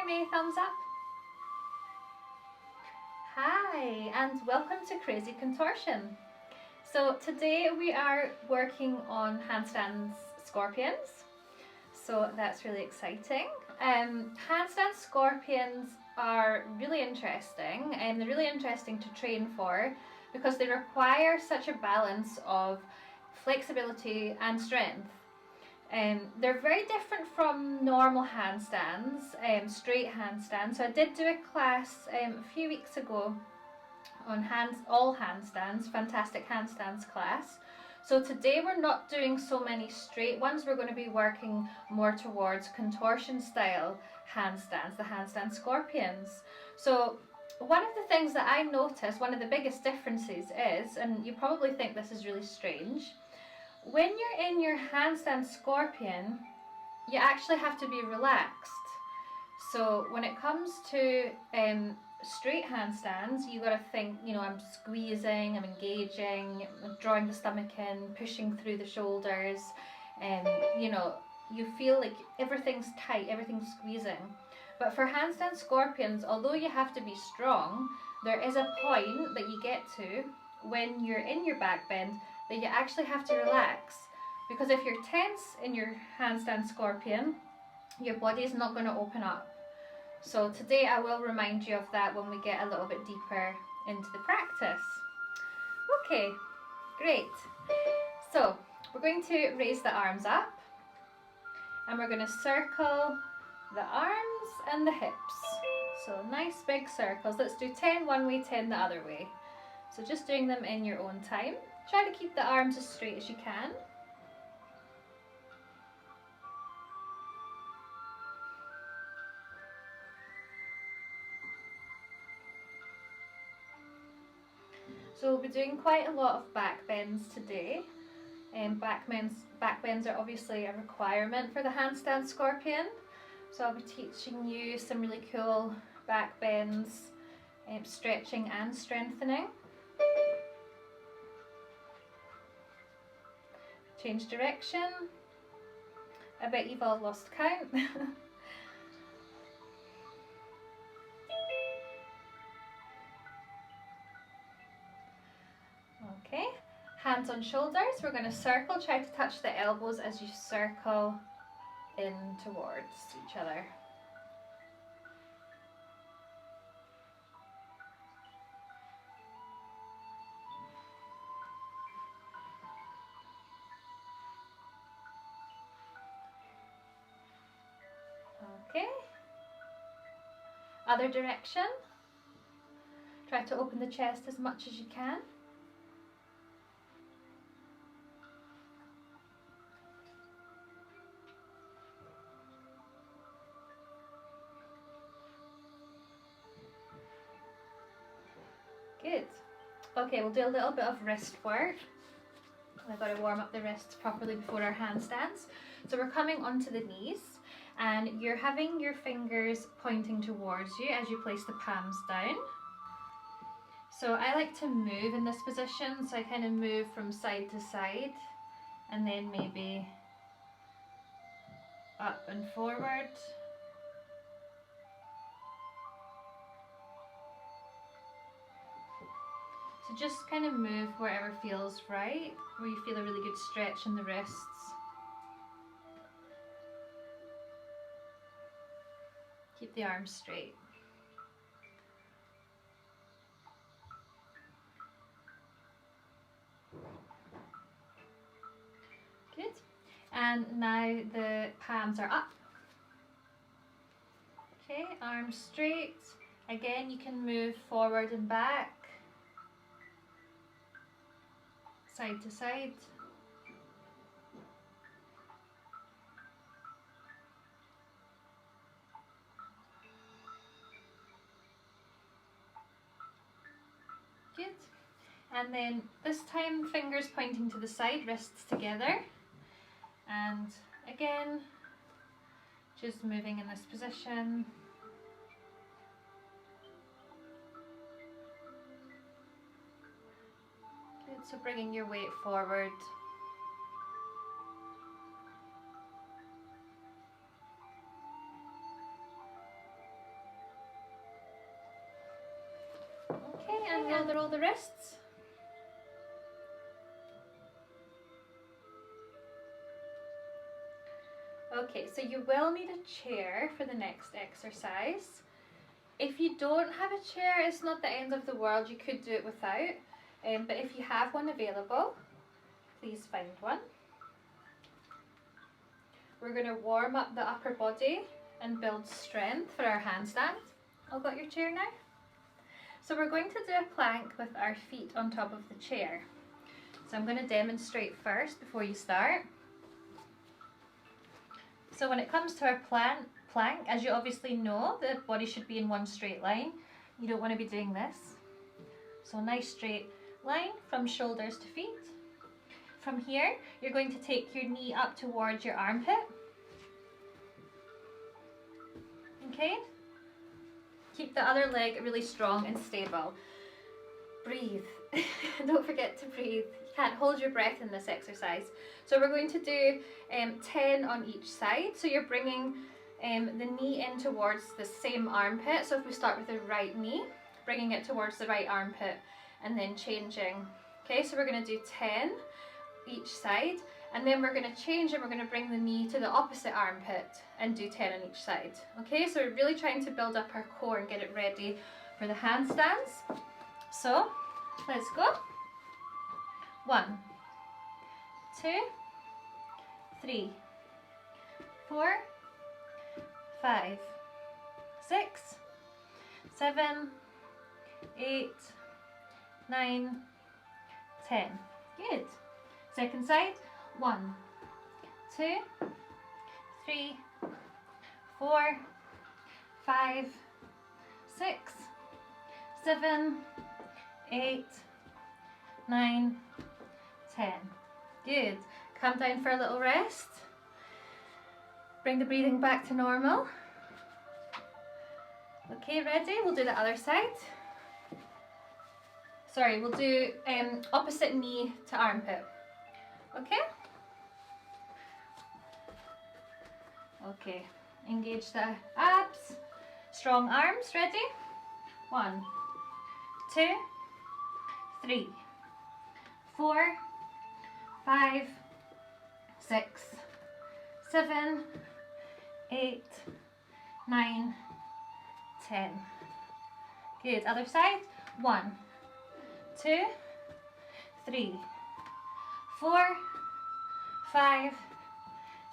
me, thumbs up. Hi, and welcome to Crazy Contortion. So today we are working on handstand scorpions. So that's really exciting. Handstand scorpions are really interesting, and they're really interesting to train for because they require such a balance of flexibility and strength. They're very different from normal handstands, straight handstands. So I did do a class a few weeks ago on all handstands, fantastic handstands class. So today we're not doing so many straight ones, we're going to be working more towards contortion style handstands, the handstand scorpions. So one of the things that I noticed, one of the biggest differences is, and you probably think this is really strange, when you're in your handstand scorpion, you actually have to be relaxed. So when it comes to straight handstands, you got to think, I'm squeezing, I'm engaging, I'm drawing the stomach in, pushing through the shoulders, and you feel like everything's tight, everything's squeezing. But for handstand scorpions, although you have to be strong, there is a point that you get to when you're in your back bend that you actually have to relax, because if you're tense in your handstand scorpion, your body is not going to open up. So today I will remind you of that when we get a little bit deeper into the practice. Okay, great. So we're going to raise the arms up, and we're going to circle the arms and the hips. So nice big circles. Let's do 10 one way, 10 the other way. So just doing them in your own time. Try to keep the arms as straight as you can. So we'll be doing quite a lot of back bends today. Back bends are obviously a requirement for the handstand scorpion. So I'll be teaching you some really cool back bends, stretching and strengthening. Change direction. I bet you've all lost count. Okay, hands on shoulders. We're going to circle, try to touch the elbows as you circle in towards each other. Okay, other direction. Try to open the chest as much as you can. Good. Okay, we'll do a little bit of wrist work. I've got to warm up the wrists properly before our handstands. So we're coming onto the knees, and you're having your fingers pointing towards you as you place the palms down. So I like to move in this position, so I kind of move from side to side and then maybe up and forward. So just kind of move wherever feels right, where you feel a really good stretch in the wrists. Keep the arms straight. Good. And now the palms are up. Okay, arms straight. Again, you can move forward and back, side to side. Good. And then this time, fingers pointing to the side, wrists together. And again, just moving in this position. Good, so bringing your weight forward. and roll the wrists. Okay, so you will need a chair for the next exercise. If you don't have a chair, it's not the end of the world. You could do it without. But if you have one available, please find one. We're going to warm up the upper body and build strength for our handstand. All got your chair now? So we're going to do a plank with our feet on top of the chair. So I'm going to demonstrate first before you start. So when it comes to our plank, as you obviously know, the body should be in one straight line. You don't want to be doing this. So a nice straight line from shoulders to feet. From here, you're going to take your knee up towards your armpit. Okay? Keep the other leg really strong and stable. Breathe. Don't forget to breathe. You can't hold your breath in this exercise. So we're going to do 10 on each side. So you're bringing the knee in towards the same armpit. So if we start with the right knee, bringing it towards the right armpit and then changing. Okay, so we're going to do 10 each side, and then we're going to change and we're going to bring the knee to the opposite armpit and do 10 on each side. Okay, so we're really trying to build up our core and get it ready for the handstands. So let's go. 1, 2, 3, 4, 5, 6, 7, 8, 9, 10. Good. Second side. 1, 2, 3, 4, 5, 6, 7, 8, 9, 10. Good. Come down for a little rest. Bring the breathing back to normal. Okay, ready? We'll do the other side. Sorry, we'll do opposite knee to armpit. Okay? Okay, engage the abs. Strong arms, ready? 1, 2, 3, 4, 5, 6, 7, 8, 9, 10. Good, other side. 1, 2, 3, 4, 5,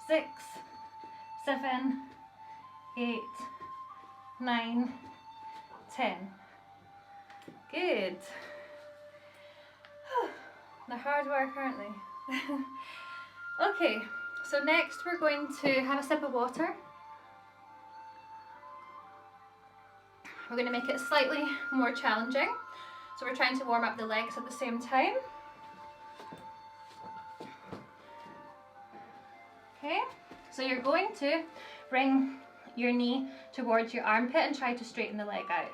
6, 7, 8, 9, 10. Good. The hard work, aren't they? Okay, so next we're going to have a sip of water. We're going to make it slightly more challenging. So we're trying to warm up the legs at the same time. Okay, so you're going to bring your knee towards your armpit and try to straighten the leg out.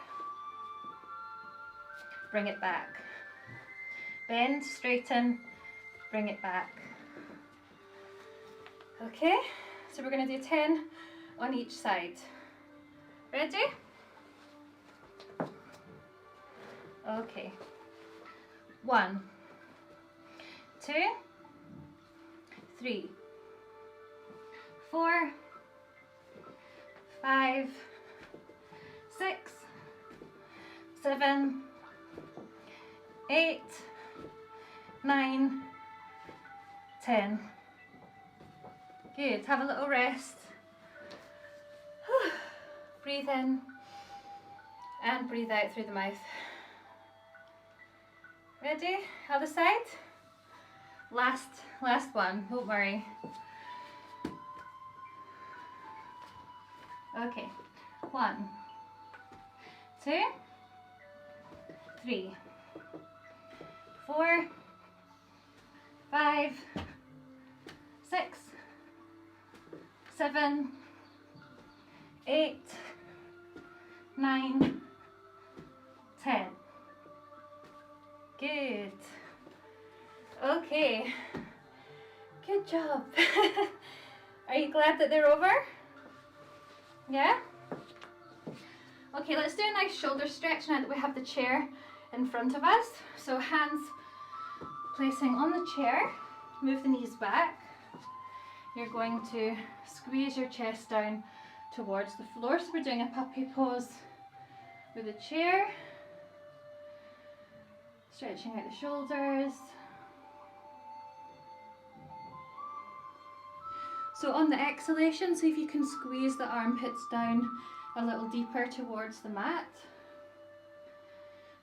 Bring it back. Bend, straighten, bring it back. Okay, so we're going to do 10 on each side. Ready? Okay. 1, 2, 3, 4, 5, 6, 7, 8, 9, 10. Good. Have a little rest. Breathe in and breathe out through the mouth. Ready? Other side. Last one. Don't worry. Okay. 1, 2, 3, 4, 5, 6, 7, 8, 9, 10. Good. Okay. Good job. Are you glad that they're over? Yeah? Okay, let's do a nice shoulder stretch now that we have the chair in front of us. So hands placing on the chair, move the knees back. You're going to squeeze your chest down towards the floor. So we're doing a puppy pose with the chair. Stretching out the shoulders. So on the exhalation, see if you can squeeze the armpits down a little deeper towards the mat.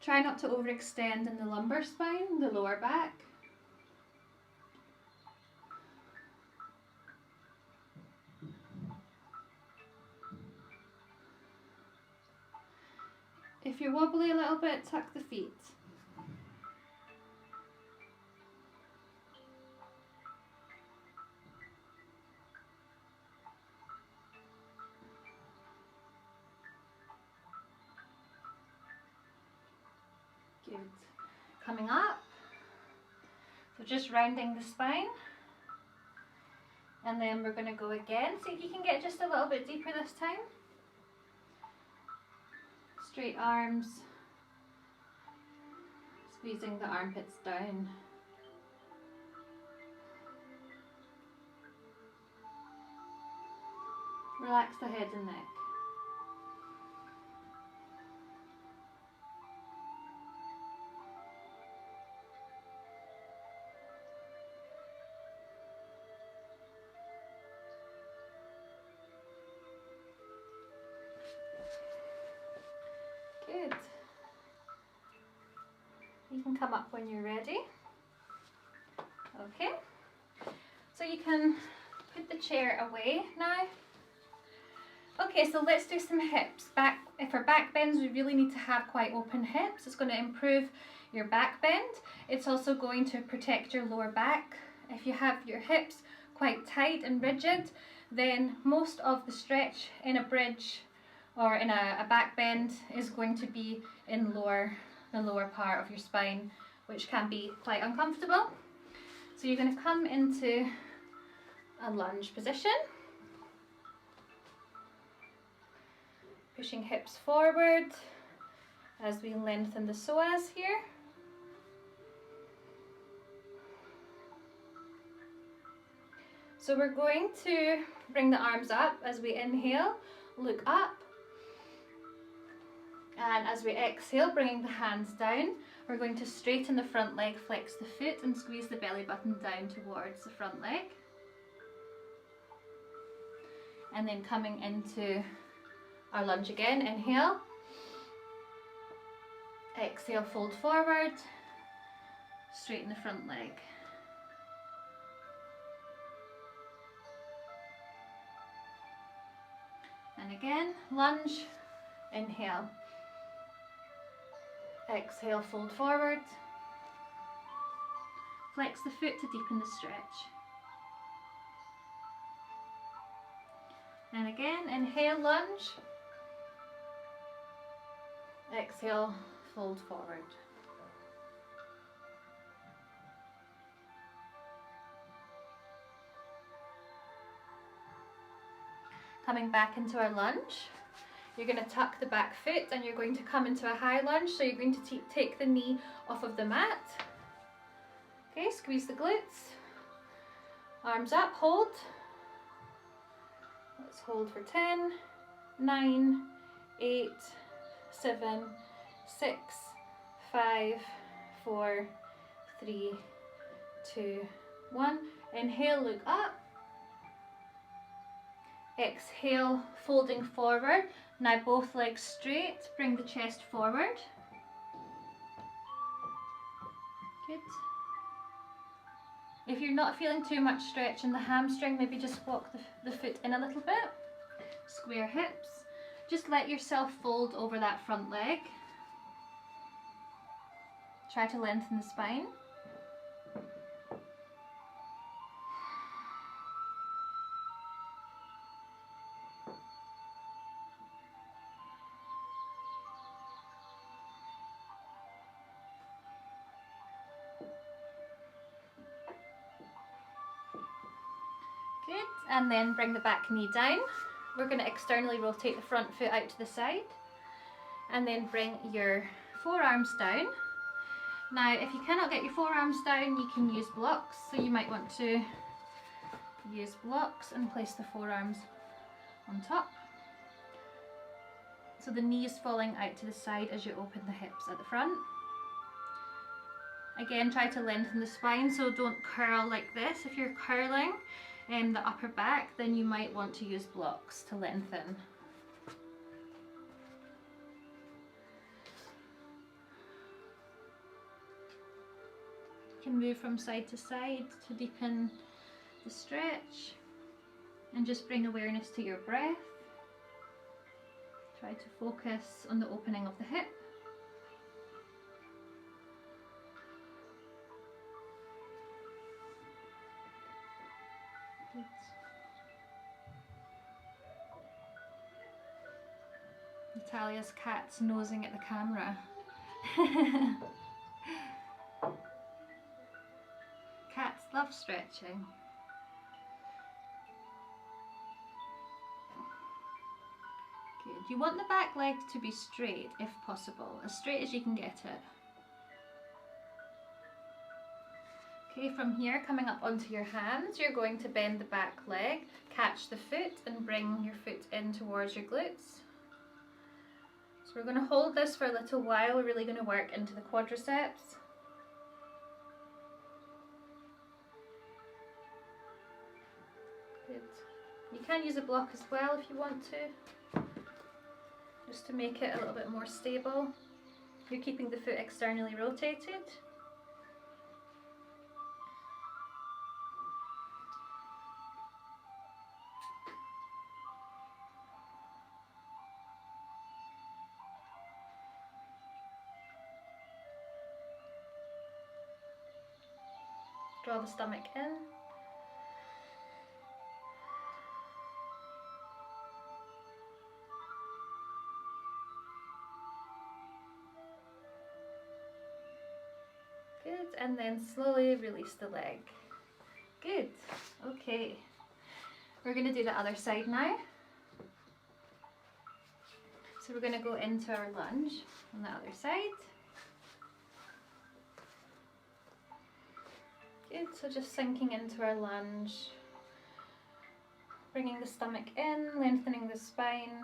Try not to overextend in the lumbar spine, the lower back. If you're wobbly a little bit, tuck the feet. Good. Coming up. So just rounding the spine. And then we're going to go again. See if you can get just a little bit deeper this time. Straight arms. Squeezing the armpits down. Relax the head and neck. Good. You can come up when you're ready. Okay. So you can put the chair away now. Okay, so let's do some hips. For back bends, we really need to have quite open hips. It's going to improve your back bend. It's also going to protect your lower back. If you have your hips quite tight and rigid, then most of the stretch in a bridge or in a back bend is going to be in the lower part of your spine, which can be quite uncomfortable. So you're going to come into a lunge position. Pushing hips forward as we lengthen the psoas here. So we're going to bring the arms up as we inhale, look up. And as we exhale, bringing the hands down, we're going to straighten the front leg, flex the foot and squeeze the belly button down towards the front leg. And then coming into our lunge again, inhale. Exhale, fold forward, straighten the front leg. And again, lunge, inhale. Exhale, fold forward. Flex the foot to deepen the stretch. And again, inhale, lunge. Exhale, fold forward. Coming back into our lunge. You're going to tuck the back foot and you're going to come into a high lunge. So you're going to take the knee off of the mat. Okay, squeeze the glutes. Arms up, hold. Let's hold for 10, 9, 8, 7, 6, 5, 4, 3, 2, 1. Inhale, look up. Exhale, folding forward. Now both legs straight, bring the chest forward. Good. If you're not feeling too much stretch in the hamstring, maybe just walk the foot in a little bit. Square hips. Just let yourself fold over that front leg. Try to lengthen the spine. Good, and then bring the back knee down. We're going to externally rotate the front foot out to the side and then bring your forearms down. Now if you cannot get your forearms down, you can use blocks, so you might want to use blocks and place the forearms on top. So the knee is falling out to the side as you open the hips at the front. Again, try to lengthen the spine, so don't curl like this. If you're curling the upper back, then you might want to use blocks to lengthen. You can move from side to side to deepen the stretch, and just bring awareness to your breath. Try to focus on the opening of the hip. Good. Natalia's cat's nosing at the camera. Cats love stretching. Good. You want the back leg to be straight if possible, as straight as you can get it. Okay, from here, coming up onto your hands, you're going to bend the back leg, catch the foot and bring your foot in towards your glutes. So we're going to hold this for a little while. We're really going to work into the quadriceps. Good. You can use a block as well if you want to, just to make it a little bit more stable. You're keeping the foot externally rotated. Draw the stomach in. Good, and then slowly release the leg. Good, okay. We're going to do the other side now. So we're going to go into our lunge on the other side. Good, so just sinking into our lunge, bringing the stomach in, lengthening the spine,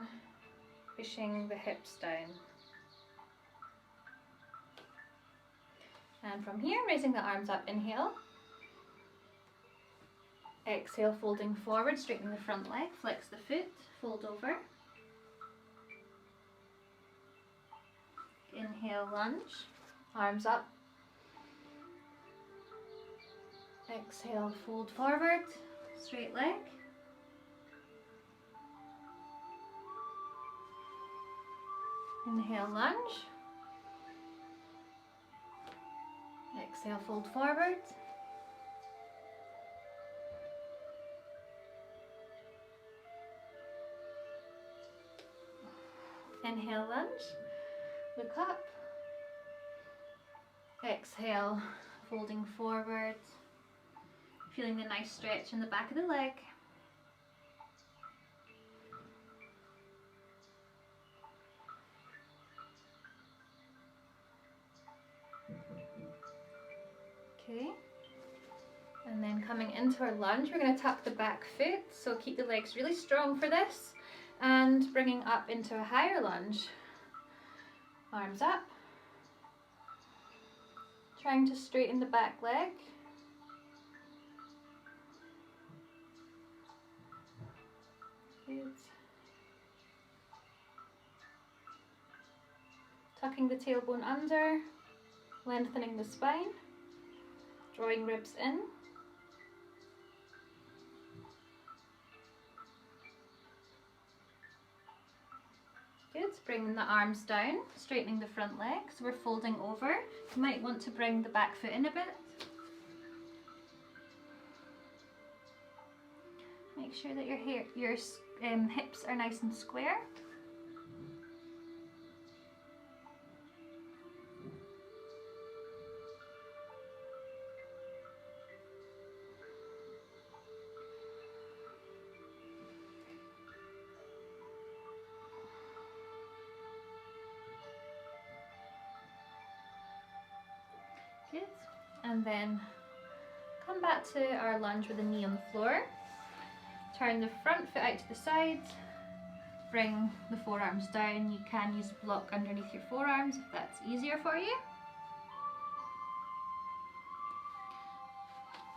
pushing the hips down. And from here, raising the arms up, inhale. Exhale, folding forward, straightening the front leg, flex the foot, fold over. Inhale, lunge, arms up. Exhale, fold forward, straight leg. Inhale, lunge. Exhale, fold forward. Inhale, lunge. Look up. Exhale, folding forward. Feeling the nice stretch in the back of the leg. Okay, and then coming into our lunge, we're going to tuck the back foot, so keep the legs really strong for this, and bringing up into a higher lunge. Arms up, trying to straighten the back leg. Good. Tucking the tailbone under, lengthening the spine, drawing ribs in. Good, bringing the arms down, straightening the front leg, so we're folding over. You might want to bring the back foot in a bit. Make sure that your hips are nice and square. and then come back to our lunge with the knee on the floor. Turn the front foot out to the side, bring the forearms down. You can use a block underneath your forearms if that's easier for you.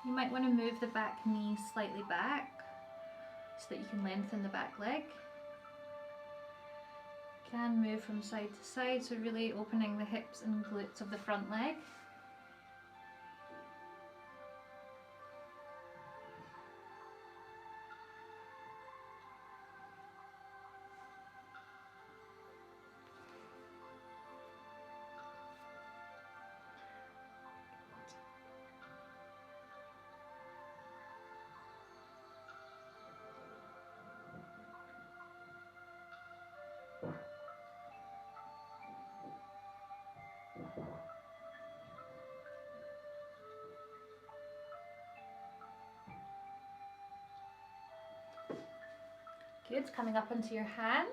You might want to move the back knee slightly back so that you can lengthen the back leg. You can move from side to side, so really opening the hips and glutes of the front leg. Good, coming up onto your hands,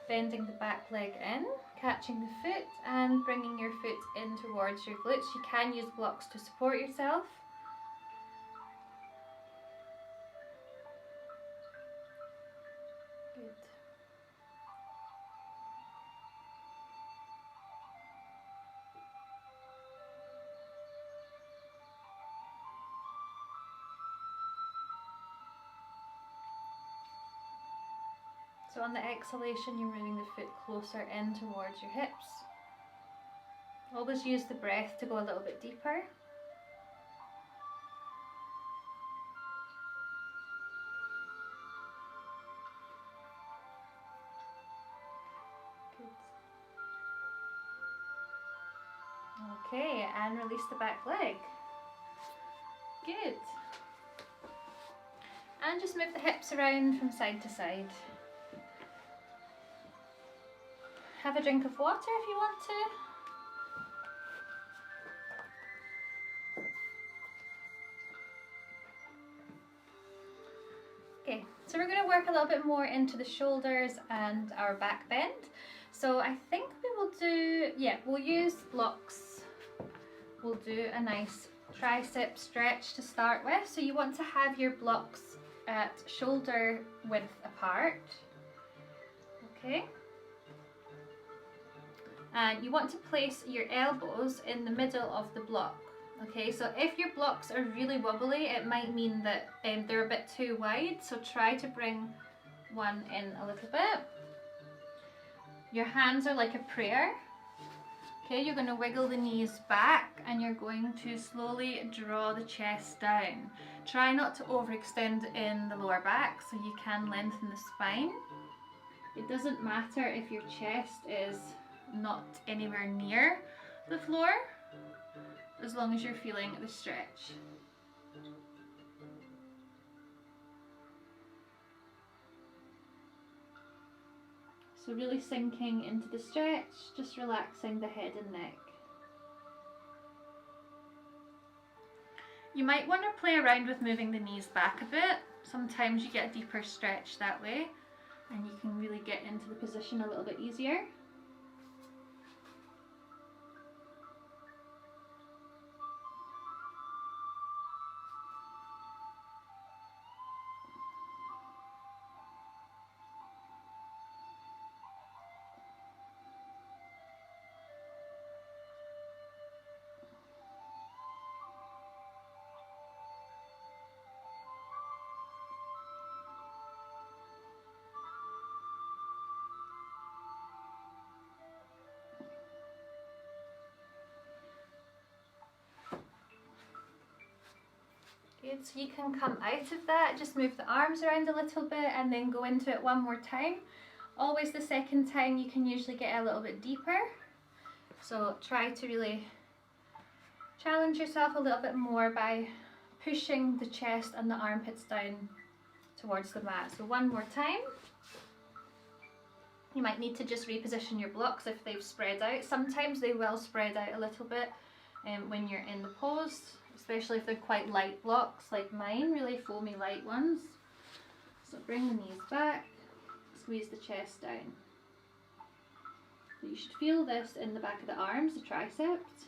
bending the back leg in, catching the foot and bringing your foot in towards your glutes. You can use blocks to support yourself. Good. So on the exhalation, you're moving the foot closer in towards your hips. Always use the breath to go a little bit deeper. Good. Okay, and release the back leg. Good. And just move the hips around from side to side. Have a drink of water if you want to. Okay, so we're going to work a little bit more into the shoulders and our back bend. So I think we will do, we'll use blocks. We'll do a nice tricep stretch to start with. So you want to have your blocks at shoulder width apart. Okay. And you want to place your elbows in the middle of the block. Okay, so if your blocks are really wobbly, it might mean that they're a bit too wide, so try to bring one in a little bit. Your hands are like a prayer. Okay, you're going to wiggle the knees back and you're going to slowly draw the chest down. Try not to overextend in the lower back so you can lengthen the spine. It doesn't matter if your chest is not anywhere near the floor, as long as you're feeling the stretch. So really sinking into the stretch, just relaxing the head and neck. You might want to play around with moving the knees back a bit. Sometimes you get a deeper stretch that way and you can really get into the position a little bit easier. Good, so you can come out of that, just move the arms around a little bit and then go into it one more time. Always the second time you can usually get a little bit deeper. So try to really challenge yourself a little bit more by pushing the chest and the armpits down towards the mat. So one more time. You might need to just reposition your blocks if they've spread out. Sometimes they will spread out a little bit when you're in the pose, especially if they're quite light blocks like mine, really foamy light ones. So bring the knees back, squeeze the chest down. So you should feel this in the back of the arms, the triceps.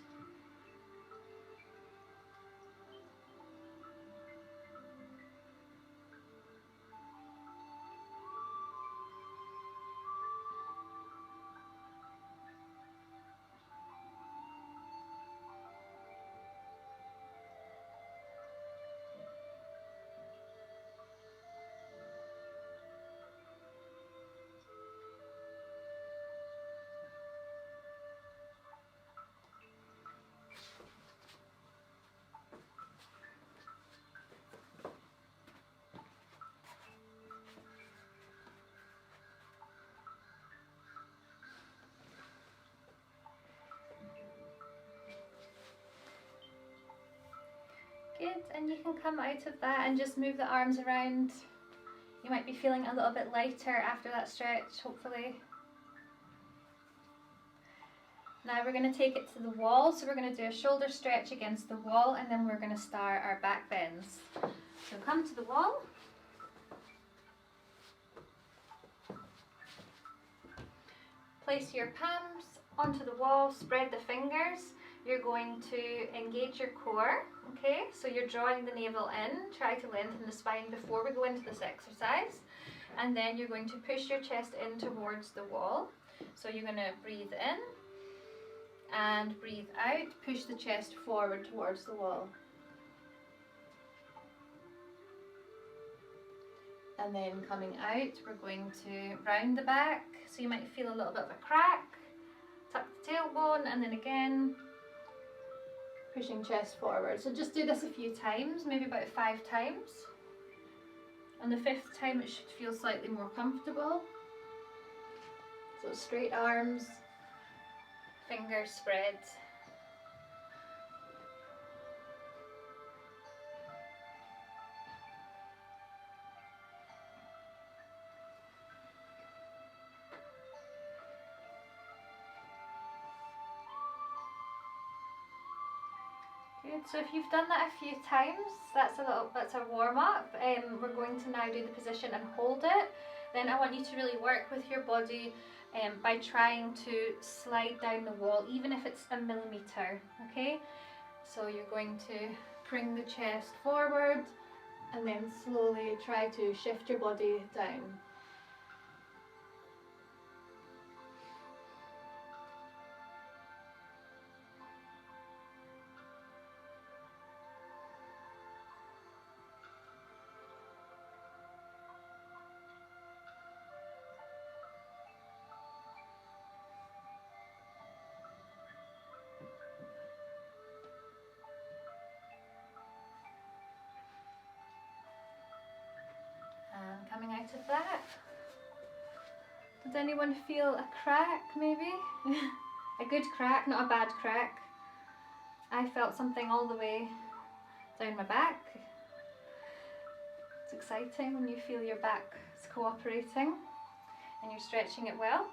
Good, and you can come out of that and just move the arms around. You might be feeling a little bit lighter after that stretch, hopefully. Now we're going to take it to the wall, so we're going to do a shoulder stretch against the wall, and then we're going to start our back bends. So come to the wall. Place your palms onto the wall, spread the fingers. You're going to engage your core, okay? So you're drawing the navel in, try to lengthen the spine before we go into this exercise. And then you're going to push your chest in towards the wall. So you're going to breathe in and breathe out, push the chest forward towards the wall. And then coming out, we're going to round the back. So you might feel a little bit of a crack. Tuck the tailbone, and then again, pushing chest forward. So just do this a few times, maybe about 5 times. On the 5th time it should feel slightly more comfortable. So straight arms, fingers spread. Good. So if you've done that a few times, that's a warm up. We're going to now do the position and hold it. Then I want you to really work with your body by trying to slide down the wall, even if it's a millimeter. Okay. So you're going to bring the chest forward, and then slowly try to shift your body down. And coming out of that, does anyone feel a crack maybe? A good crack, not a bad crack. I felt something all the way down my back. It's exciting when you feel your back is cooperating and you're stretching it well.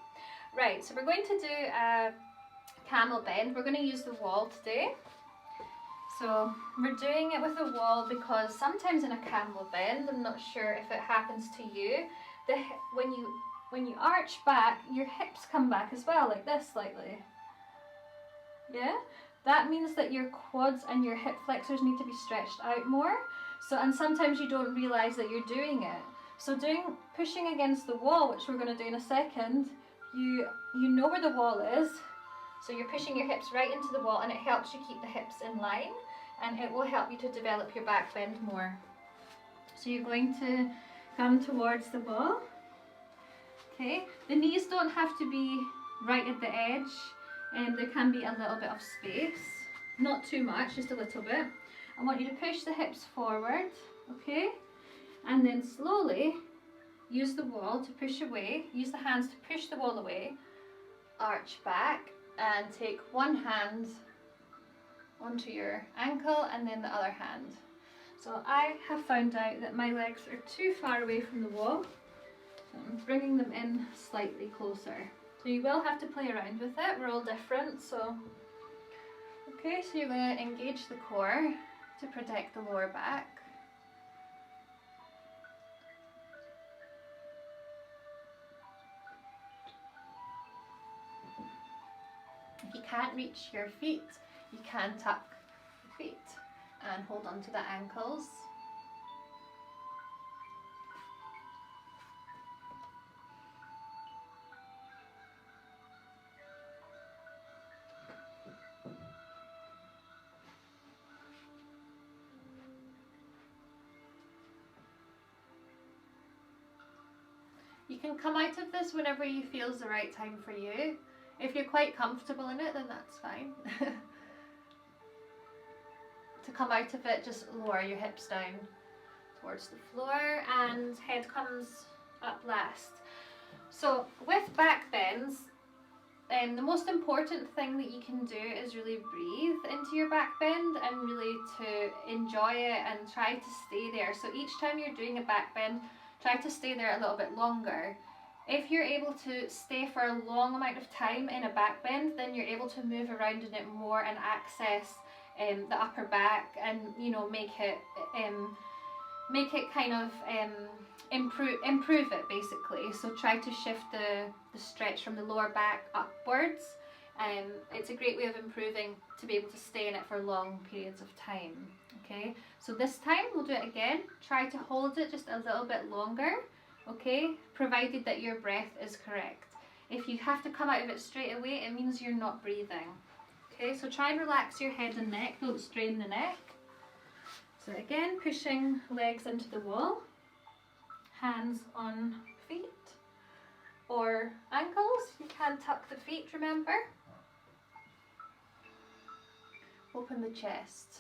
Right, so we're going to do a camel bend. We're going to use the wall today. So we're doing it with a wall because sometimes in a camel bend, I'm not sure if it happens to you, when you arch back, your hips come back as well, like this slightly. Yeah? That means that your quads and your hip flexors need to be stretched out more. So, and sometimes you don't realise that you're doing it. So pushing against the wall, which we're going to do in a second, you know where the wall is. So you're pushing your hips right into the wall, and it helps you keep the hips in line, and it will help you to develop your back bend more. So you're going to come towards the wall. Okay, the knees don't have to be right at the edge, and there can be a little bit of space. Not too much, just a little bit. I want you to push the hips forward, okay? And then slowly use the wall to push away. Use the hands to push the wall away. Arch back and take one hand onto your ankle and then the other hand. So I have found out that my legs are too far away from the wall. So I'm bringing them in slightly closer. So you will have to play around with it. We're all different, so. Okay, so you're going to engage the core to protect the lower back. If you can't reach your feet, you can tuck the feet and hold on to the ankles. You can come out of this whenever you feel is the right time for you. If you're quite comfortable in it, then that's fine. To come out of it, just lower your hips down towards the floor and head comes up last. So with back bends, the most important thing that you can do is really breathe into your back bend and really to enjoy it and try to stay there. So each time you're doing a back bend, try to stay there a little bit longer. If you're able to stay for a long amount of time in a back bend, then you're able to move around in it more and access the upper back, and you know, make it kind of improve it basically. So try to shift the stretch from the lower back upwards. It's a great way of improving to be able to stay in it for long periods of time. Okay, so this time we'll do it again. Try to hold it just a little bit longer, okay, provided that your breath is correct. If you have to come out of it straight away, it means you're not breathing. Okay, so try and relax your head and neck, don't strain the neck. So again, pushing legs into the wall, hands on feet or ankles. You can tuck the feet, remember. Open the chest.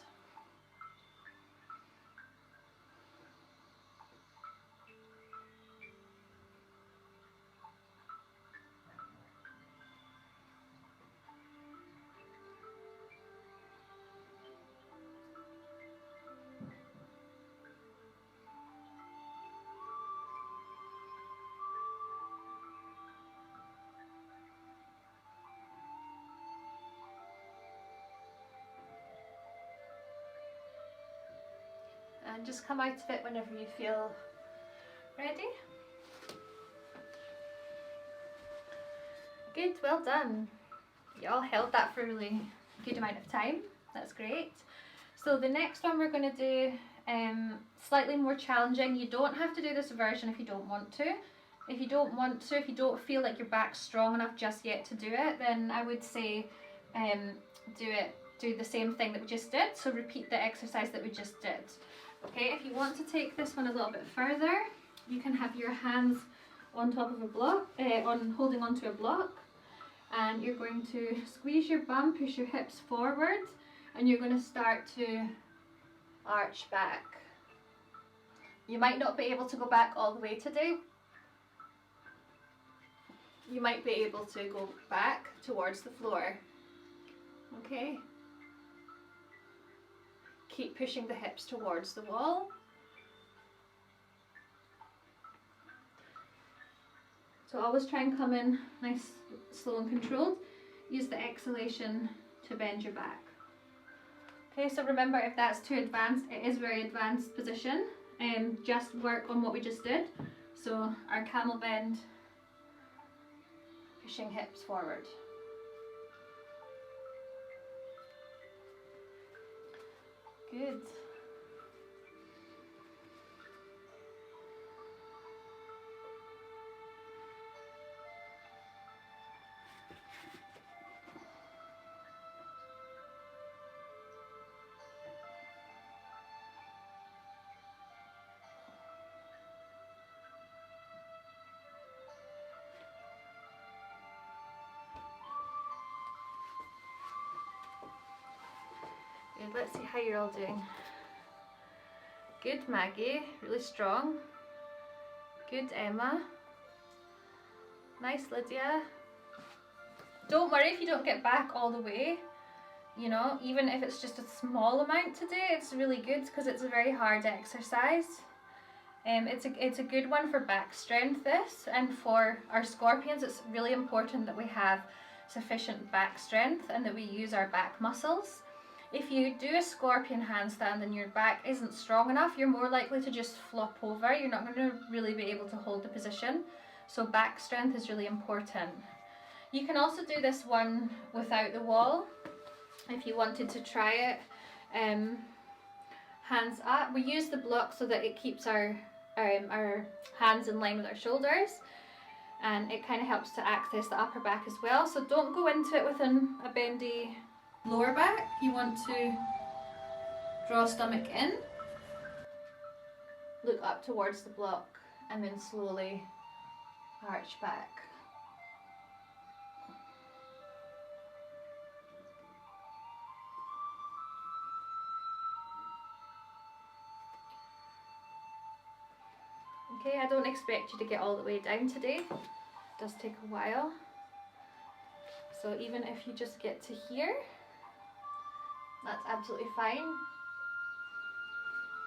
And just come out of it whenever you feel ready. Good, well done. You all held that for a really good amount of time. That's great. So the next one we're going to do slightly more challenging. You don't have to do this version if you don't want to. If you don't feel like your back's strong enough just yet to do it, then I would say do the same thing that we just did. So repeat the exercise that we just did. Okay, if you want to take this one a little bit further, you can have your hands on top of a block, holding onto a block, and you're going to squeeze your bum, push your hips forward, and you're going to start to arch back. You might not be able to go back all the way today. You might be able to go back towards the floor. Okay? Keep pushing the hips towards the wall. So always try and come in nice, slow and controlled. Use the exhalation to bend your back. Okay, so remember, if that's too advanced, it is very advanced position. Just work on what we just did. So our camel bend, pushing hips forward. Good. Good. Let's see how you're all doing. Good, Maggie, really strong. Good, Emma. Nice, Lydia. Don't worry if you don't get back all the way. You know, even if it's just a small amount today, it's really good because it's a very hard exercise. It's a good one for back strength, this, and for our scorpions it's really important that we have sufficient back strength and that we use our back muscles. If you do a scorpion handstand and your back isn't strong enough, you're more likely to just flop over. You're not going to really be able to hold the position. So back strength is really important. You can also do this one without the wall if you wanted to try it. Hands up. We use the block so that it keeps our hands in line with our shoulders, and it kind of helps to access the upper back as well. So don't go into it with a bendy lower back. You want to draw stomach in, look up towards the block, and then slowly arch back. Okay, I don't expect you to get all the way down today. It does take a while. So even if you just get to here, that's absolutely fine.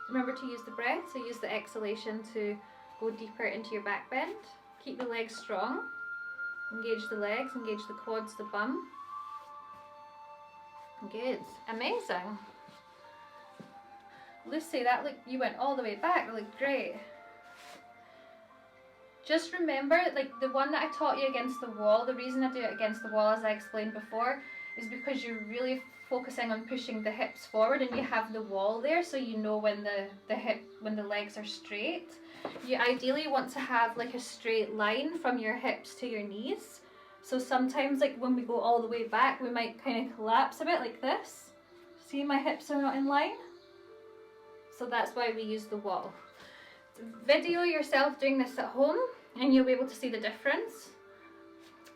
Remember to use the breath, so use the exhalation to go deeper into your back bend. Keep the legs strong. Engage the legs, engage the quads, the bum. Good, amazing. Lucy, that looked, you went all the way back, that looked great. Just remember, like the one that I taught you against the wall, the reason I do it against the wall, as I explained before, is because you're really focusing on pushing the hips forward and you have the wall there, so you know when the legs are straight. You ideally want to have like a straight line from your hips to your knees. So sometimes like when we go all the way back, we might kind of collapse a bit like this. See, my hips are not in line. So that's why we use the wall. Video yourself doing this at home and you'll be able to see the difference.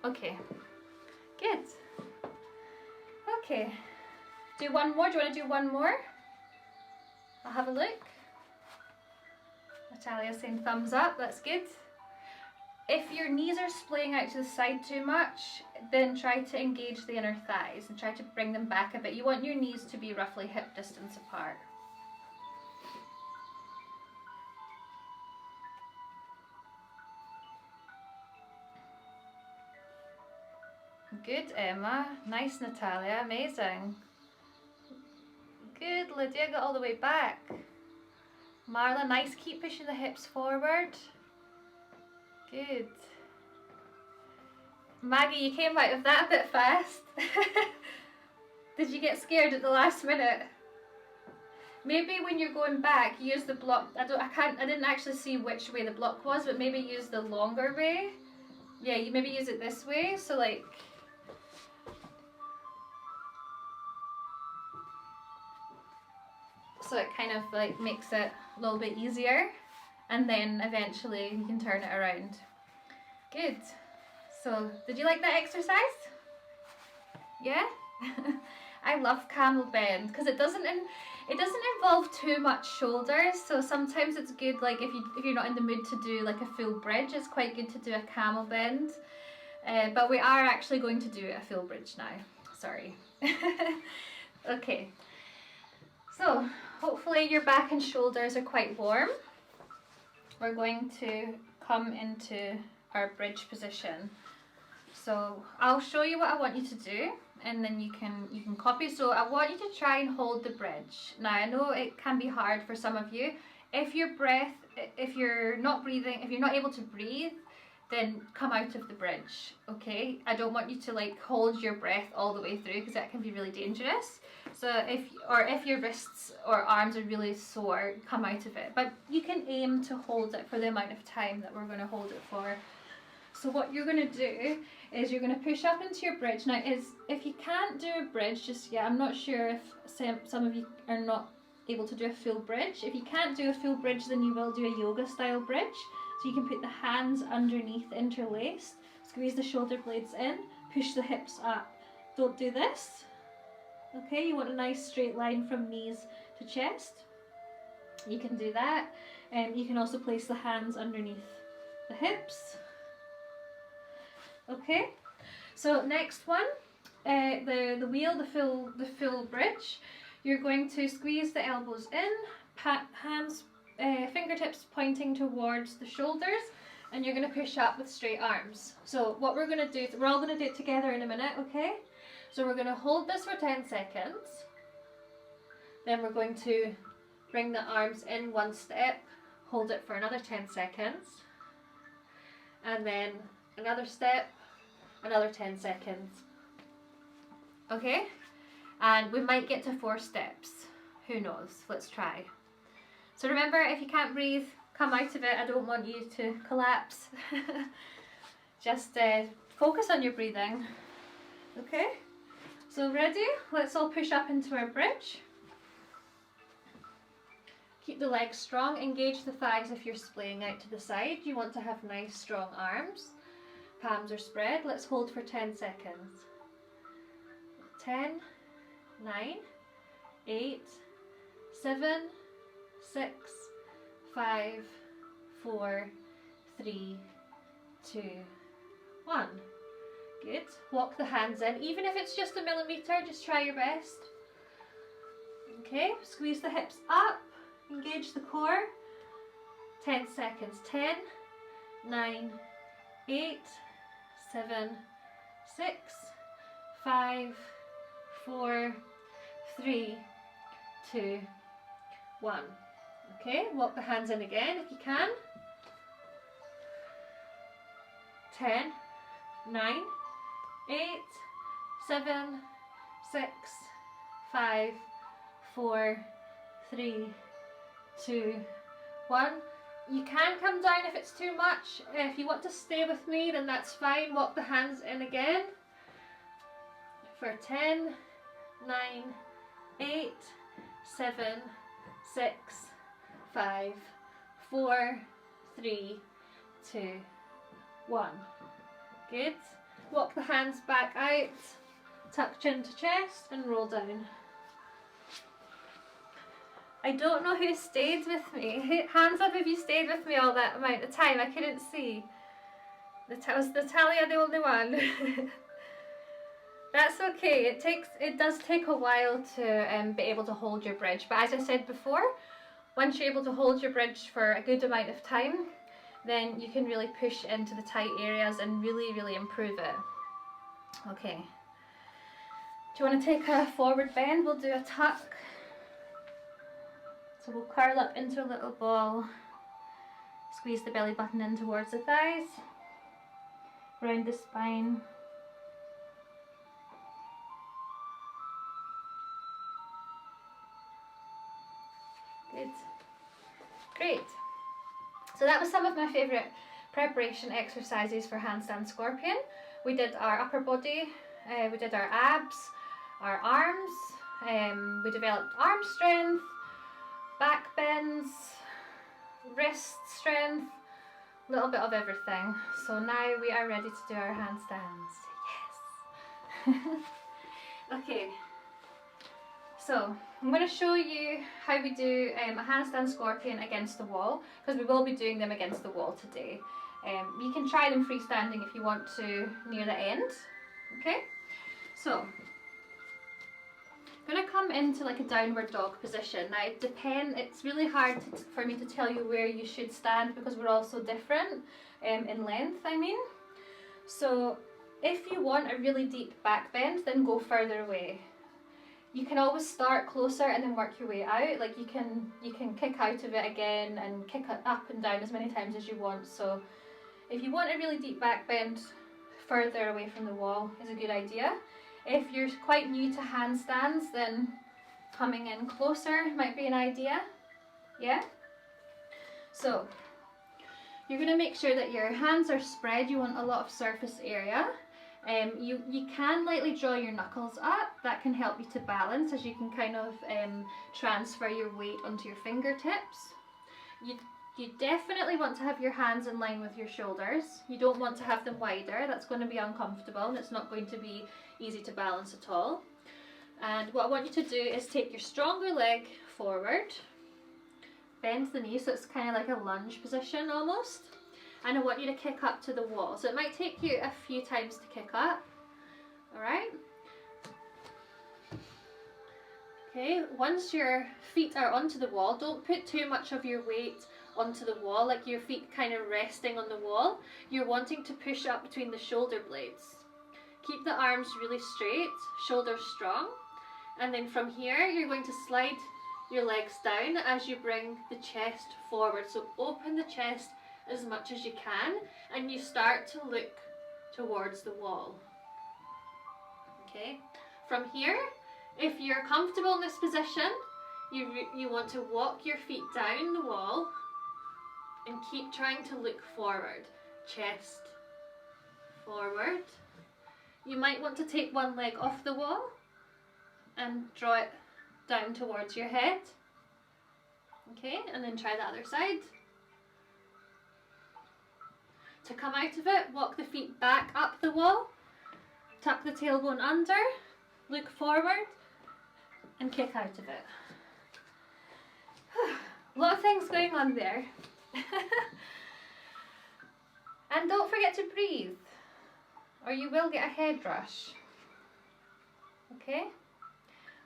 Okay, good. Okay, do one more. Do you want to do one more? I'll have a look. Natalia's saying thumbs up, that's good. If your knees are splaying out to the side too much, then try to engage the inner thighs and try to bring them back a bit. You want your knees to be roughly hip distance apart. Good, Emma. Nice, Natalia. Amazing. Good, Lydia. Got all the way back. Marla, nice. Keep pushing the hips forward. Good. Maggie, you came out of that a bit fast. Did you get scared at the last minute? Maybe when you're going back, use the block. I didn't actually see which way the block was, but maybe use the longer way. Yeah, you maybe use it this way. So like, so it kind of like makes it a little bit easier, and then eventually you can turn it around. Good. So did you like that exercise? Yeah? I love camel bend because it doesn't involve too much shoulders, so sometimes it's good, like if you're not in the mood to do like a full bridge, it's quite good to do a camel bend. But we are actually going to do a full bridge now. Sorry. Okay. So hopefully your back and shoulders are quite warm. We're going to come into our bridge position. So I'll show you what I want you to do, and then you can copy. So I want you to try and hold the bridge. Now I know it can be hard for some of you. If you're not breathing, if you're not able to breathe, then come out of the bridge, okay? I don't want you to like hold your breath all the way through because that can be really dangerous. So if your wrists or arms are really sore, come out of it. But you can aim to hold it for the amount of time that we're going to hold it for. So what you're going to do is you're going to push up into your bridge. Now, if you can't do a bridge just yet, I'm not sure if some of you are not able to do a full bridge. If you can't do a full bridge, then you will do a yoga style bridge. So you can put the hands underneath interlaced, squeeze the shoulder blades in, push the hips up. Don't do this. Okay, you want a nice straight line from knees to chest. You can do that. And you can also place the hands underneath the hips. Okay, so next one, the wheel, the full bridge. You're going to squeeze the elbows in, hands, fingertips pointing towards the shoulders, and you're going to push up with straight arms. So what we're going to do, we're all going to do it together in a minute, okay? So we're going to hold this for 10 seconds. Then we're going to bring the arms in one step, hold it for another 10 seconds, and then another step, another 10 seconds. Okay? And we might get to 4 steps. Who knows? Let's try. So remember, if you can't breathe, come out of it. I don't want you to collapse. Just focus on your breathing. Okay? So ready? Let's all push up into our bridge. Keep the legs strong. Engage the thighs if you're splaying out to the side. You want to have nice strong arms. Palms are spread. Let's hold for 10 seconds. 10, 9, 8, 7, 6, 5, 4, 3, 2, 1. Good. Walk the hands in. Even if it's just a millimetre, just try your best. Okay, squeeze the hips up, engage the core. 10 seconds. 10, 9, 8, 7, 6, 5, 4, 3, 2, 1. Okay, walk the hands in again if you can. 10, 9, 8, 7, 6, 5, 4, 3, 2, 1. You can come down if it's too much. If you want to stay with me, then that's fine. Walk the hands in again for 10, 9, 8, 7, 6, 5, 4, 3, 2, 1. Good. Walk the hands back out, tuck chin to chest and roll down. I don't know who stayed with me. Hands up if you stayed with me all that amount of time. I couldn't see. Was Natalia the only one? That's okay. It does take a while to be able to hold your bridge. But as I said before, once you're able to hold your bridge for a good amount of time, then you can really push into the tight areas and really, really improve it. Okay. Do you want to take a forward bend? We'll do a tuck. So we'll curl up into a little ball, squeeze the belly button in towards the thighs, round the spine. Good. Great. So that was some of my favourite preparation exercises for handstand scorpion. We did our upper body, we did our abs, our arms, we developed arm strength, back bends, wrist strength, a little bit of everything. So now we are ready to do our handstands. Yes! Okay, so I'm going to show you how we do a handstand scorpion against the wall, because we will be doing them against the wall today. You can try them freestanding if you want to near the end. Okay, so I'm going to come into like a downward dog position. Now it's really hard for me to tell you where you should stand because we're all so different in length, I mean. So if you want a really deep back bend, then go further away. You can always start closer and then work your way out. Like you can kick out of it again and kick it up and down as many times as you want. So if you want a really deep back bend, further away from the wall is a good idea. If you're quite new to handstands, then coming in closer might be an idea. Yeah? So you're going to make sure that your hands are spread. You want a lot of surface area. You can lightly draw your knuckles up. That can help you to balance, as you can kind of transfer your weight onto your fingertips. You definitely want to have your hands in line with your shoulders. You don't want to have them wider. That's going to be uncomfortable and it's not going to be easy to balance at all. And what I want you to do is take your stronger leg forward, bend the knee so it's kind of like a lunge position almost. And I want you to kick up to the wall. So it might take you a few times to kick up. Alright? Okay, once your feet are onto the wall, don't put too much of your weight onto the wall, like your feet kind of resting on the wall. You're wanting to push up between the shoulder blades. Keep the arms really straight, shoulders strong. And then from here, you're going to slide your legs down as you bring the chest forward. So open the chest as much as you can and you start to look towards the wall. Okay, from here, if you're comfortable in this position, you want to walk your feet down the wall and keep trying to look forward. Chest forward. You might want to take one leg off the wall and draw it down towards your head. Okay, and then try the other side. To come out of it, walk the feet back up the wall, tuck the tailbone under, look forward and kick out of it. A lot of things going on there. And don't forget to breathe. or you will get a head rush. Okay?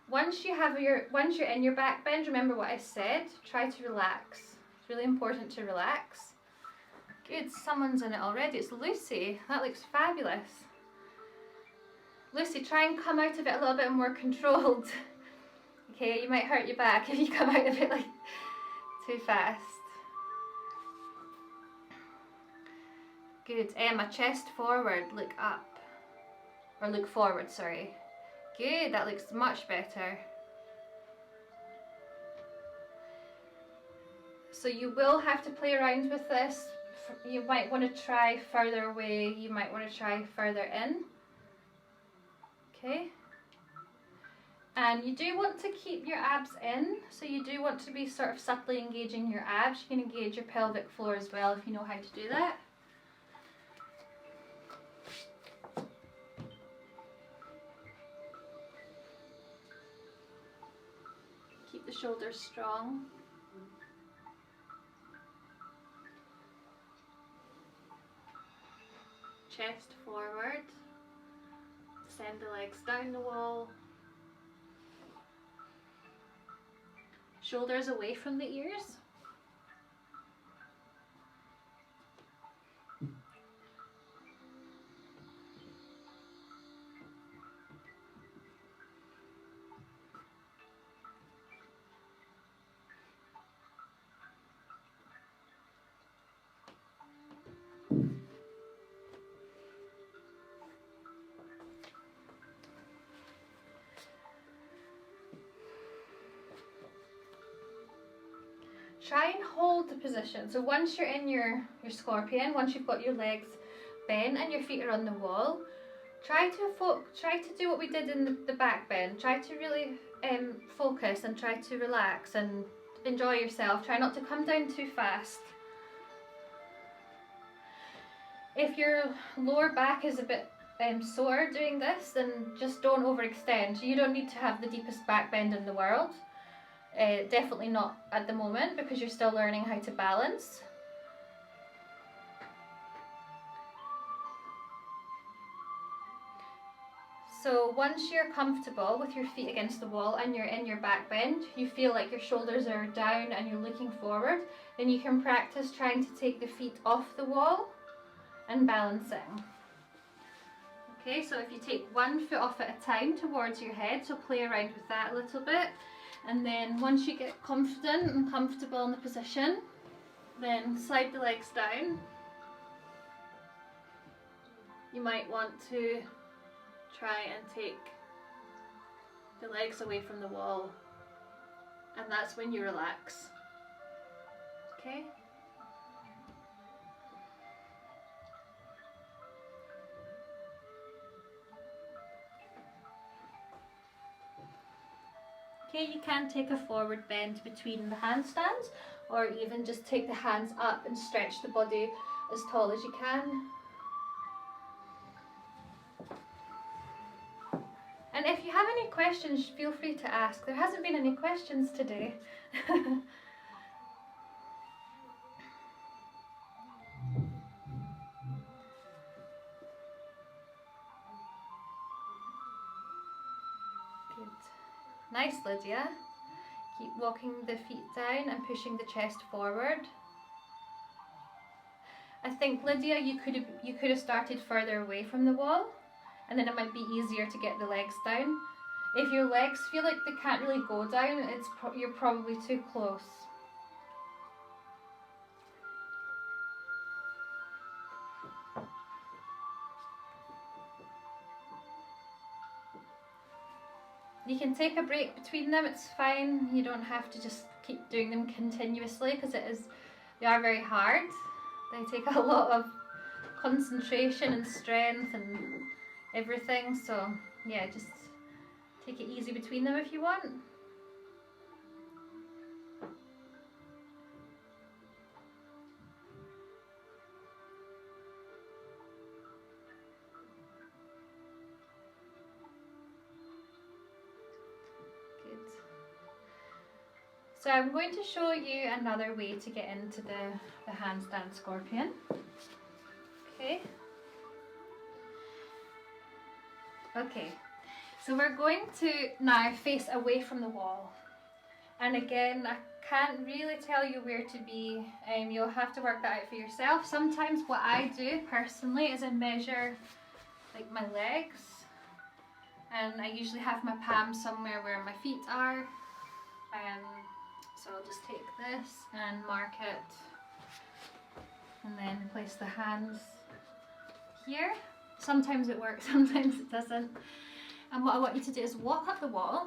Once you're in your back bend, remember what I said, try to relax. It's really important to relax. Good, someone's in it already. It's Lucy. That looks fabulous. Lucy, try and come out of it a little bit more controlled. Okay, you might hurt your back if you come out of it like too fast. Good. Emma, chest forward, look up. Or look forward, sorry. Good, that looks much better. So you will have to play around with this. You might want to try further away, you might want to try further in. Okay. And you do want to keep your abs in, so you do want to be sort of subtly engaging your abs. You can engage your pelvic floor as well if you know how to do that. Keep the shoulders strong. Chest forward. Send the legs down the wall. Shoulders away from the ears. Try and hold the position. So once you're in your scorpion, once you've got your legs bent and your feet are on the wall, try to do what we did in the back bend. Try to really focus and try to relax and enjoy yourself. Try not to come down too fast. If your lower back is a bit sore doing this, then just don't overextend. You don't need to have the deepest back bend in the world. Definitely not at the moment because you're still learning how to balance. So once you're comfortable with your feet against the wall and you're in your back bend, you feel like your shoulders are down and you're looking forward, then you can practice trying to take the feet off the wall and balancing. Okay, so if you take one foot off at a time towards your head, so play around with that a little bit. And then once you get confident and comfortable in the position, then slide the legs down. You might want to try and take the legs away from the wall, and that's when you relax. Okay? Okay, you can take a forward bend between the handstands, or even just take the hands up and stretch the body as tall as you can. And if you have any questions, feel free to ask. There hasn't been any questions today. Good. Nice, Lydia. Keep walking the feet down and pushing the chest forward. I think, Lydia, you could have started further away from the wall, and then it might be easier to get the legs down. If your legs feel like they can't really go down, you're probably too close. You can take a break between them, it's fine. You don't have to just keep doing them continuously because they are very hard. They take a lot of concentration and strength and everything, so yeah, just take it easy between them if you want. So I'm going to show you another way to get into the handstand scorpion. Okay. Okay, so we're going to now face away from the wall. And again, I can't really tell you where to be. You'll have to work that out for yourself. Sometimes what I do personally is I measure like my legs, and I usually have my palms somewhere where my feet are. So I'll just take this and mark it, and then place the hands here. Sometimes it works, sometimes it doesn't. And what I want you to do is walk up the wall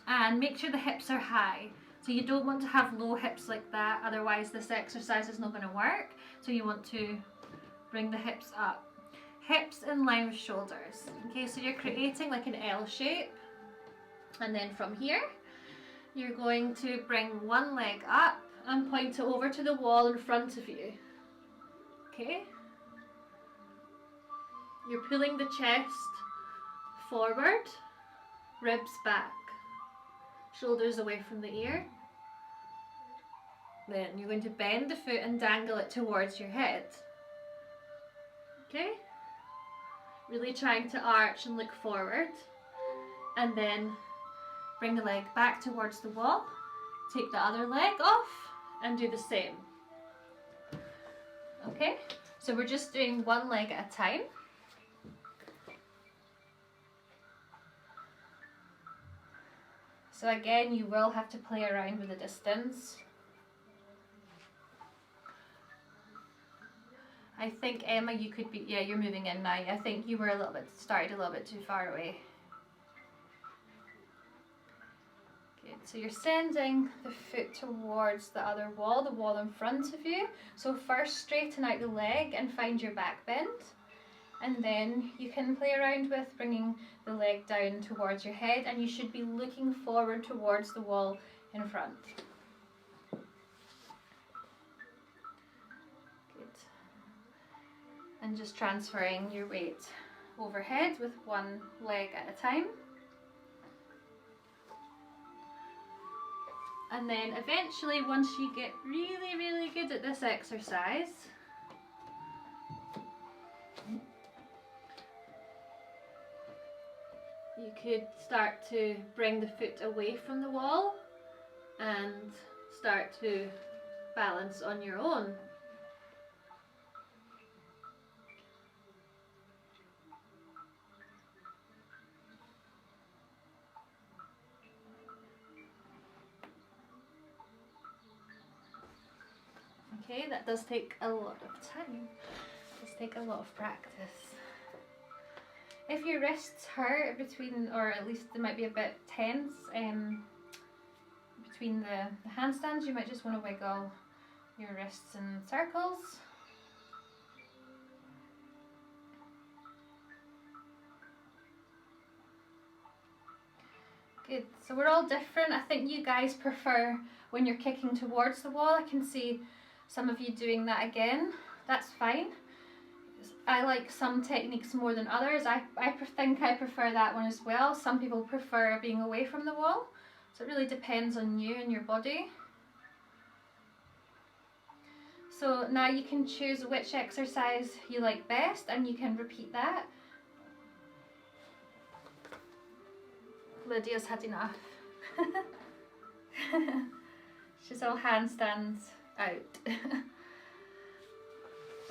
and make sure the hips are high. So you don't want to have low hips like that, otherwise this exercise is not going to work. So you want to bring the hips up. Hips in line with shoulders. Okay, so you're creating like an L shape. And then from here, you're going to bring one leg up and point it over to the wall in front of you. Okay? You're pulling the chest forward, ribs back, shoulders away from the ear. Then you're going to bend the foot and dangle it towards your head. Okay? Really trying to arch and look forward. And then bring the leg back towards the wall. Take the other leg off and do the same. Okay? So we're just doing one leg at a time. So again, you will have to play around with the distance. I think, Emma, you could be, yeah, you're moving in now. I think you were started a little bit too far away. Good, so you're sending the foot towards the other wall, the wall in front of you. So first straighten out the leg and find your back bend. And then you can play around with bringing the leg down towards your head, and you should be looking forward towards the wall in front. Good. And just transferring your weight overhead with one leg at a time. And then eventually, once you get really, really good at this exercise, you could start to bring the foot away from the wall and start to balance on your own. Okay, that does take a lot of time. It does take a lot of practice. If your wrists hurt or at least they might be a bit tense between the handstands, you might just want to wiggle your wrists in circles. Good, so we're all different. I think you guys prefer when you're kicking towards the wall. I can see some of you doing that again. That's fine. I like some techniques more than others. I think I prefer that one as well. Some people prefer being away from the wall. So it really depends on you and your body. So now you can choose which exercise you like best and you can repeat that. Lydia's had enough. She's all handstands out.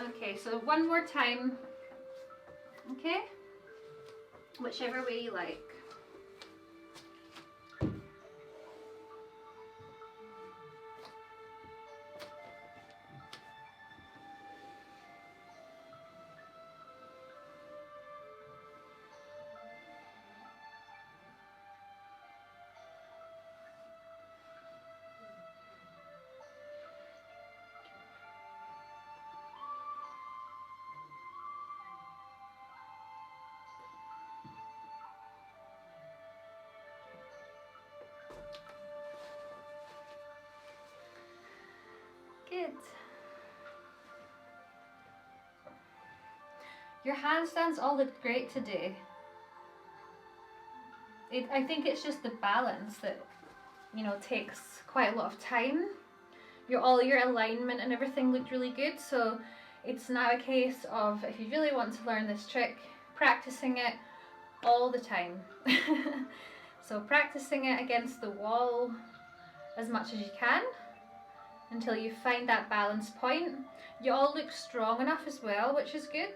Okay, so one more time. Okay? Whichever way you like. Good. Your handstands all looked great today. I think it's just the balance that, takes quite a lot of time. All your alignment and everything looked really good, so it's now a case of, if you really want to learn this trick, practicing it all the time. So practicing it against the wall as much as you can until you find that balance point. You all look strong enough as well, which is good,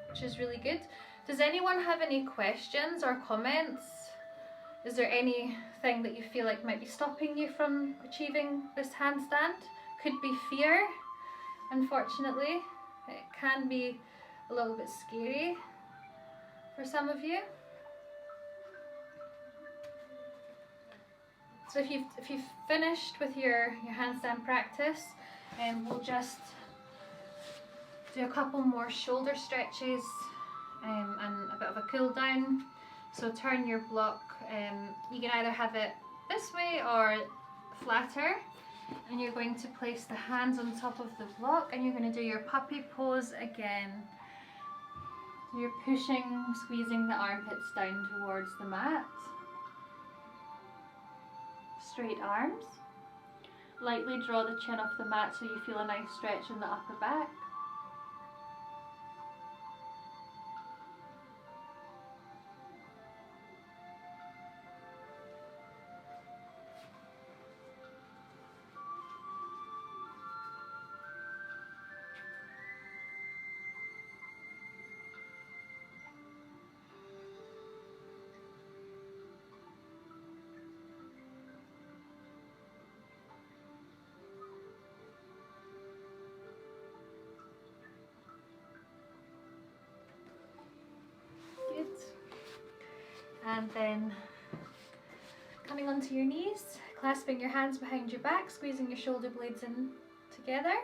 which is really good. Does anyone have any questions or comments? Is there anything that you feel like might be stopping you from achieving this handstand? Could be fear, unfortunately. It can be a little bit scary for some of you. So if you've finished with your handstand practice, we'll just do a couple more shoulder stretches and a bit of a cool down. So turn your block, you can either have it this way or flatter, and you're going to place the hands on top of the block and you're going to do your puppy pose again. So you're pushing, squeezing the armpits down towards the mat. Straight arms. Lightly draw the chin off the mat so you feel a nice stretch in the upper back. And then coming onto your knees, clasping your hands behind your back, squeezing your shoulder blades in together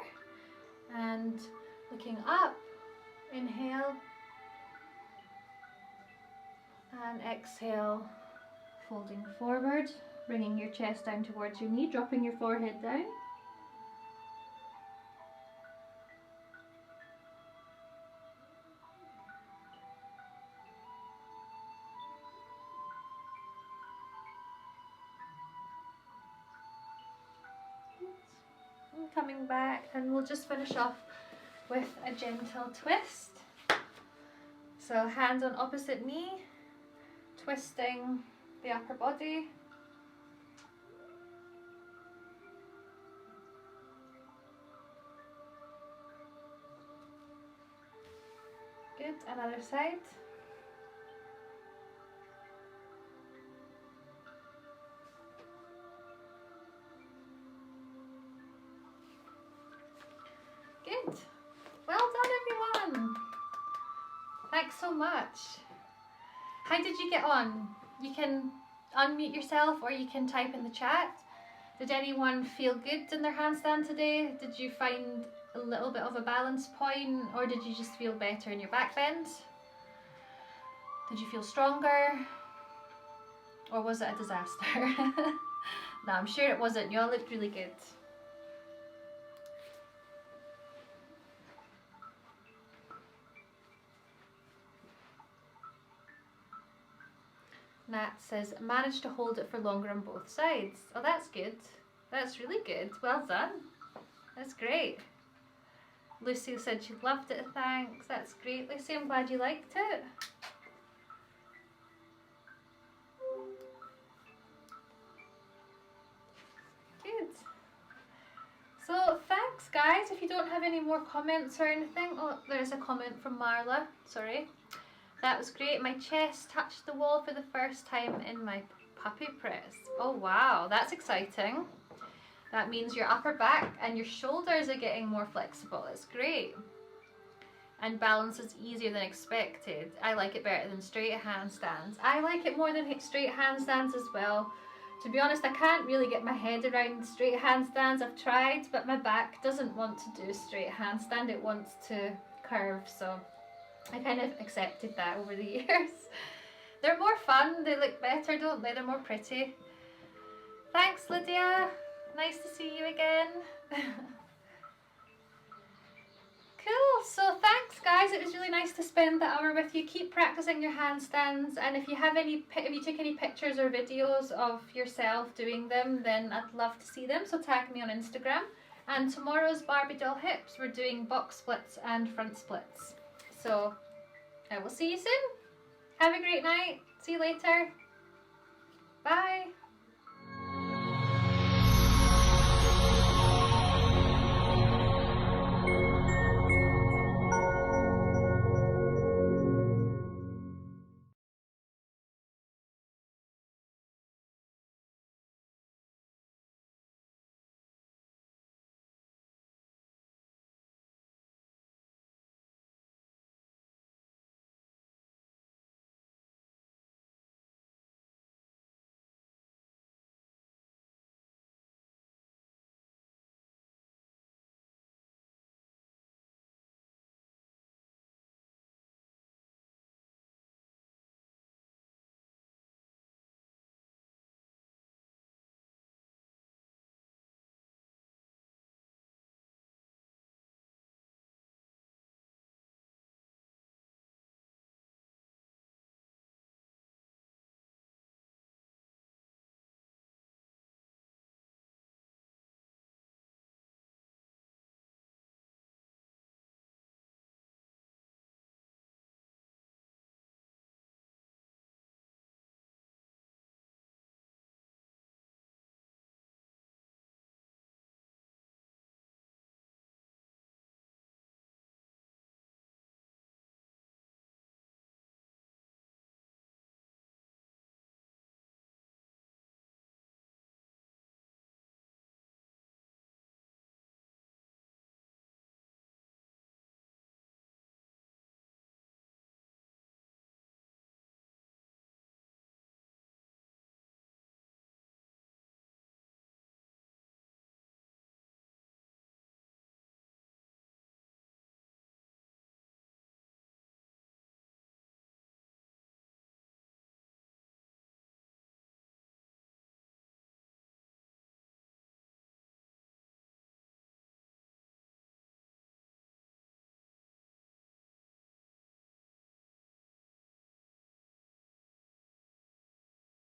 and looking up. Inhale and exhale, folding forward, bringing your chest down towards your knee, dropping your forehead down. Coming back, and we'll just finish off with a gentle twist. So hands on opposite knee, twisting the upper body. Good, another side. Good. Well done, everyone. Thanks so much. How did you get on? You can unmute yourself or you can type in the chat. Did anyone feel good in their handstand today? Did you find a little bit of a balance point, or did you just feel better in your back bend? Did you feel stronger? Or was it a disaster? No, I'm sure it wasn't. You all looked really good. Nat says, managed to hold it for longer on both sides. Oh, that's good. That's really good. Well done. That's great. Lucy said she loved it, thanks. That's great, Lucy. I'm glad you liked it. Good. So thanks, guys. If you don't have any more comments or anything. Oh, there's a comment from Marla. Sorry. That was great. My chest touched the wall for the first time in my puppy press. Oh wow, that's exciting. That means your upper back and your shoulders are getting more flexible. It's great. And balance is easier than expected. I like it better than straight handstands. I like it more than straight handstands as well. To be honest, I can't really get my head around straight handstands. I've tried, but my back doesn't want to do straight handstand. It wants to curve, so I kind of accepted that over the years. They're more fun, they look better, don't they? They're more pretty. Thanks, Lydia. Nice to see you again. Cool, so thanks guys, it was really nice to spend the hour with you. Keep practicing your handstands, and if you have if you took any pictures or videos of yourself doing them, then I'd love to see them, so tag me on Instagram. And tomorrow's Barbie doll hips, we're doing box splits and front splits. So I will see you soon. Have a great night. See you later. Bye.